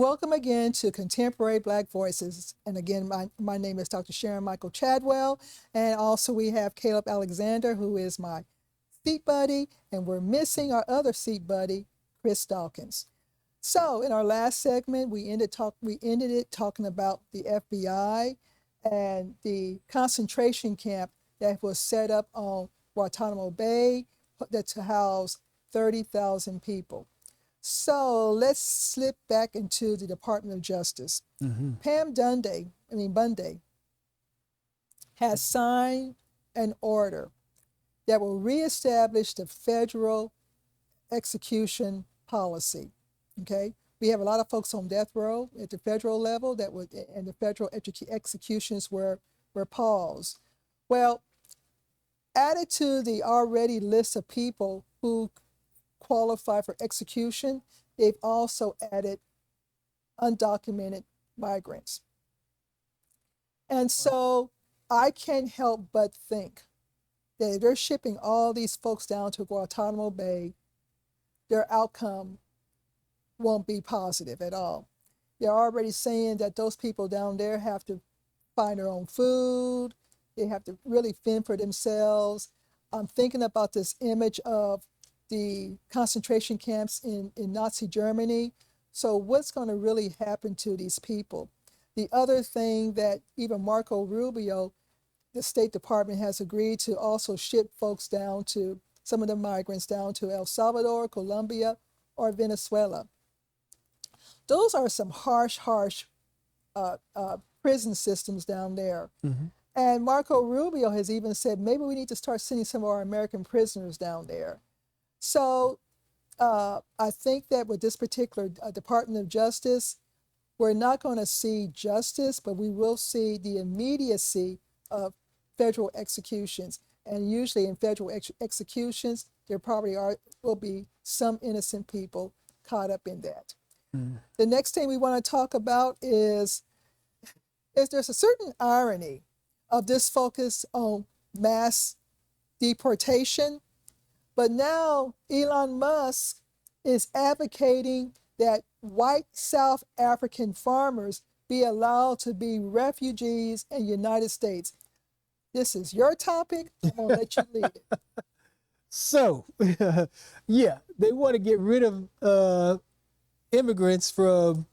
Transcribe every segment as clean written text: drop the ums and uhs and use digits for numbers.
welcome again to Contemporary Black Voices. And again, my name is Dr. Sharon Michael Chadwell. And also we have Caleb Alexander, who is my seat buddy. And we're missing our other seat buddy, Chris Dawkins. So in our last segment, we ended it talking about the FBI and the concentration camp that was set up on Guantanamo Bay to house 30,000 people. So let's slip back into the Department of Justice. Pam Bundy has signed an order that will reestablish the federal execution policy. Okay, we have a lot of folks on death row at the federal level and the federal executions were paused. Well, added to the already list of people who qualify for execution, they've also added undocumented migrants. And so I can't help but think that if they're shipping all these folks down to Guantanamo Bay, their outcome won't be positive at all. They're already saying that those people down there have to find their own food. They have to really fend for themselves. I'm thinking about this image of the concentration camps in Nazi Germany. So what's going to really happen to these people? The other thing that even Marco Rubio, the State Department, has agreed to also ship folks down to, some of the migrants down to El Salvador, Colombia, or Venezuela. Those are some harsh prison systems down there. And Marco Rubio has even said, maybe we need to start sending some of our American prisoners down there. So I think that with this particular Department of Justice, we're not going to see justice, but we will see the immediacy of federal executions. And usually in federal executions, there probably will be some innocent people caught up in that. The next thing we want to talk about is there's a certain irony of this focus on mass deportation. But now Elon Musk is advocating that white South African farmers be allowed to be refugees in the United States. This is your topic. I'm going to let you lead it. So, yeah, they want to get rid of immigrants from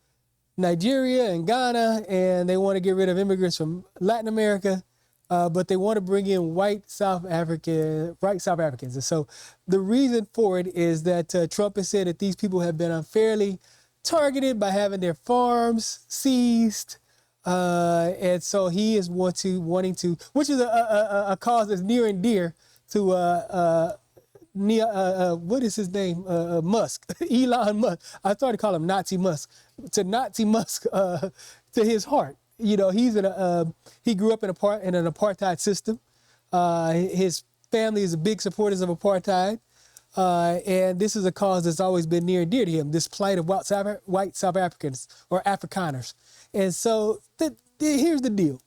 Nigeria and Ghana, and they want to get rid of immigrants from Latin America. But they want to bring in white South Africans. And so the reason for it is that Trump has said that these people have been unfairly targeted by having their farms seized. And so he is wanting to, which is a cause that's near and dear to, what is his name? Musk, Elon Musk. I started to call him Nazi Musk, to Nazi Musk, to his heart. You know, he grew up in an apartheid system. His family is big supporters of apartheid. And this is a cause that's always been near and dear to him, this plight of white South Africans or Afrikaners. And so here's the deal.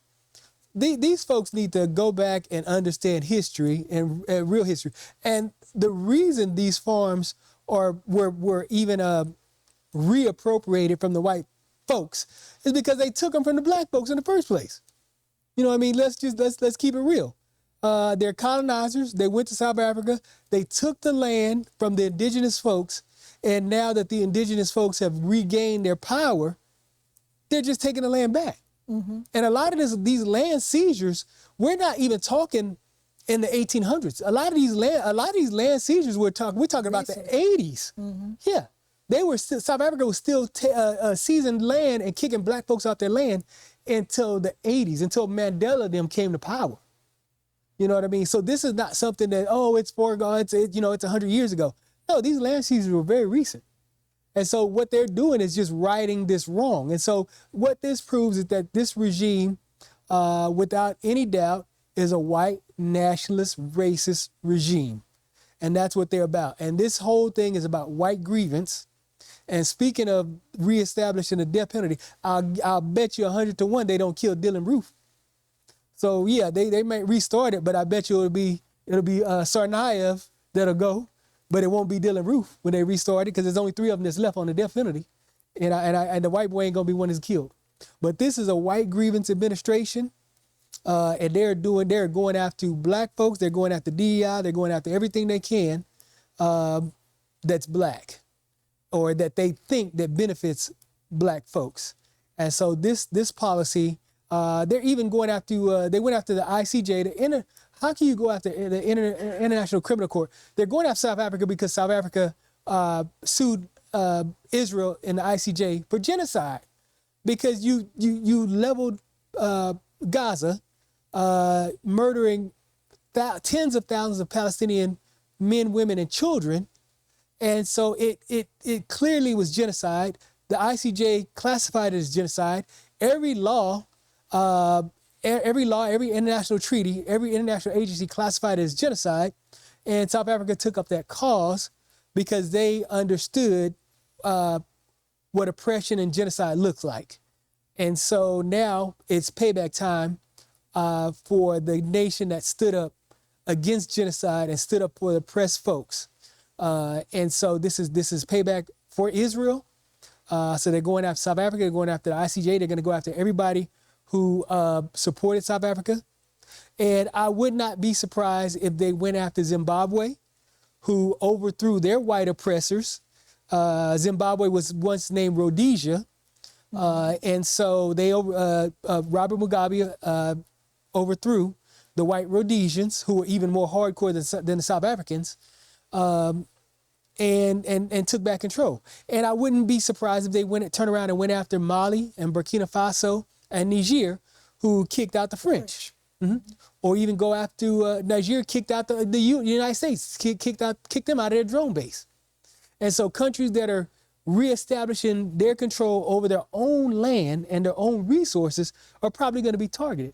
These folks need to go back and understand history and real history. And the reason these farms were even reappropriated from the white folks is because they took them from the black folks in the first place. You know what I mean? Let's keep it real. They're colonizers. They went to South Africa. They took the land from the indigenous folks. And now that the indigenous folks have regained their power, they're just taking the land back. And a lot of these land seizures, we're not even talking in the 1800s. A lot of these land seizures we're talking about the 80s. Yeah. South Africa was still seizing land and kicking black folks off their land until the 80s, until Mandela them came to power. You know what I mean? So this is not something that, it's foregone, it's 100 years ago. No, these land seizures were very recent. And so what they're doing is just righting this wrong. And so what this proves is that this regime, without any doubt, is a white nationalist racist regime. And that's what they're about. And this whole thing is about white grievance. And speaking of reestablishing the death penalty, I'll bet you 100 to 1 they don't kill Dylan Roof. So yeah, they might restart it, but I bet you it'll be Tsarnaev that'll go, but it won't be Dylan Roof when they restart it because there's only 3 of them that's left on the death penalty. And the white boy ain't gonna be one that's killed. But this is a white grievance administration, and they're going after black folks. They're going after DEI. They're going after everything they can that's black, or that they think that benefits black folks. And so this policy, they're even going after. They went after the ICJ. How can you go after the International Criminal Court? They're going after South Africa because South Africa sued Israel in the ICJ for genocide, because you leveled Gaza, murdering tens of thousands of Palestinian men, women, and children. And so it clearly was genocide. The ICJ classified it as genocide. Every law, every international treaty, every international agency classified it as genocide. And South Africa took up that cause because they understood what oppression and genocide looks like. And so now it's payback time for the nation that stood up against genocide and stood up for the oppressed folks. And so this is payback for Israel. So they're going after South Africa, they're going after the ICJ, they're going to go after everybody who supported South Africa. And I would not be surprised if they went after Zimbabwe, who overthrew their white oppressors. Zimbabwe was once named Rhodesia. And so they Robert Mugabe overthrew the white Rhodesians, who were even more hardcore than the South Africans, and took back control. And I wouldn't be surprised if they turned around and went after Mali and Burkina Faso and Niger, who kicked out the French. Mm-hmm. Or even go after Niger, kicked out the United States, kicked them out of their drone base. And so countries that are reestablishing their control over their own land and their own resources are probably going to be targeted,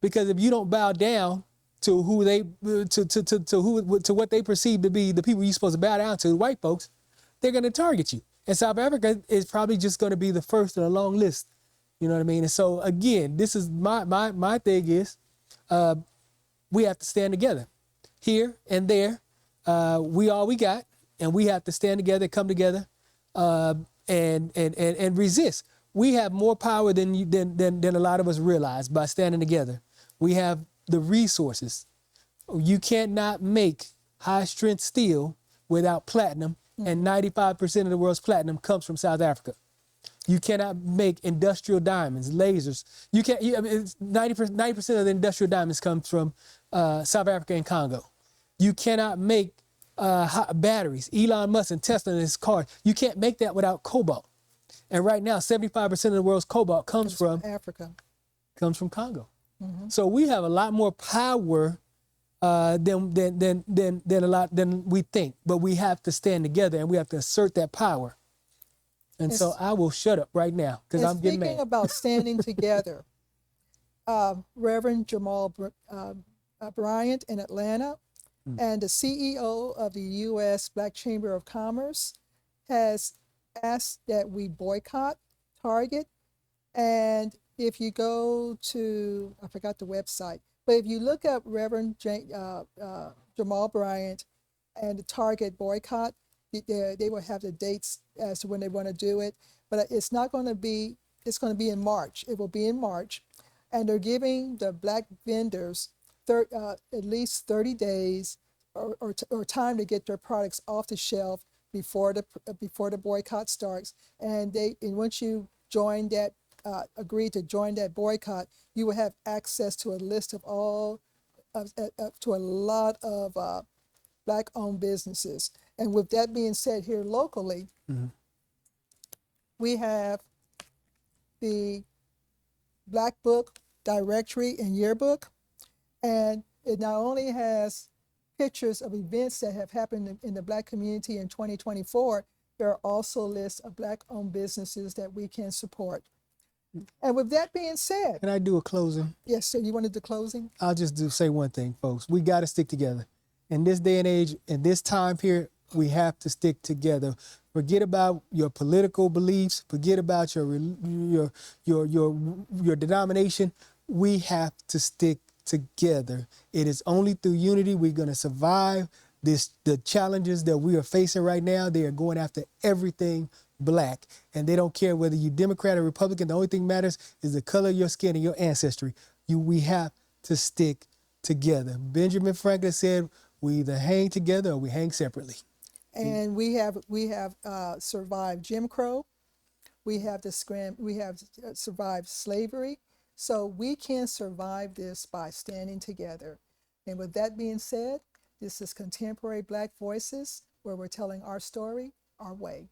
because if you don't bow down to who they to what they perceive to be the people you're supposed to bow down to, white folks, they're going to target you. And South Africa is probably just going to be the first in a long list. You know what I mean? And so again, this is my thing is we have to stand together here and there. We all we got, and we have to stand together, come together, and resist. We have more power than a lot of us realize by standing together. We have the resources. You cannot make high strength steel without platinum, and 95% of the world's platinum comes from South Africa. You cannot make industrial diamonds, lasers. You can't. 90% of the industrial diamonds come from South Africa and Congo. You cannot make batteries. Elon Musk and Tesla in his cars. You can't make that without cobalt. And right now, 75% of the world's cobalt comes from Africa. Comes from Congo. Mm-hmm. So we have a lot more power than we think. But we have to stand together and we have to assert that power. And so I will shut up right now because I'm getting mad. Speaking about standing together, Reverend Jamal Bryant in Atlanta and the CEO of the U.S. Black Chamber of Commerce has asked that we boycott Target. And if you go to, I forgot the website, but if you look up Reverend Jamal Bryant and the Target boycott, they will have the dates as to when they want to do it, but it's not going to be, it's going to be in March. It will be in March. And they're giving the black vendors at least 30 days or time to get their products off the shelf before the boycott starts. And once you join that, agree to join that boycott, you will have access to a list of to a lot of Black-owned businesses. And with that being said, here locally, we have the Black Book Directory and Yearbook, and it not only has pictures of events that have happened in the Black community in 2024, there are also lists of Black-owned businesses that we can support. And with that being said, can I do a closing? Yes, sir. You wanted the closing? I'll just say one thing, folks. We got to stick together. In this day and age, in this time period, we have to stick together. Forget about your political beliefs. Forget about your denomination. We have to stick together. It is only through unity we're going to survive the challenges that we are facing right now. They are going after everything black, and they don't care whether you Democrat or Republican. The only thing matters is the color of your skin and your ancestry. We have to stick together. Benjamin Franklin said, we either hang together or we hang separately. And we have survived Jim Crow. We have survived slavery. So we can survive this by standing together. And with that being said, this is Contemporary Black Voices, where we're telling our story our way.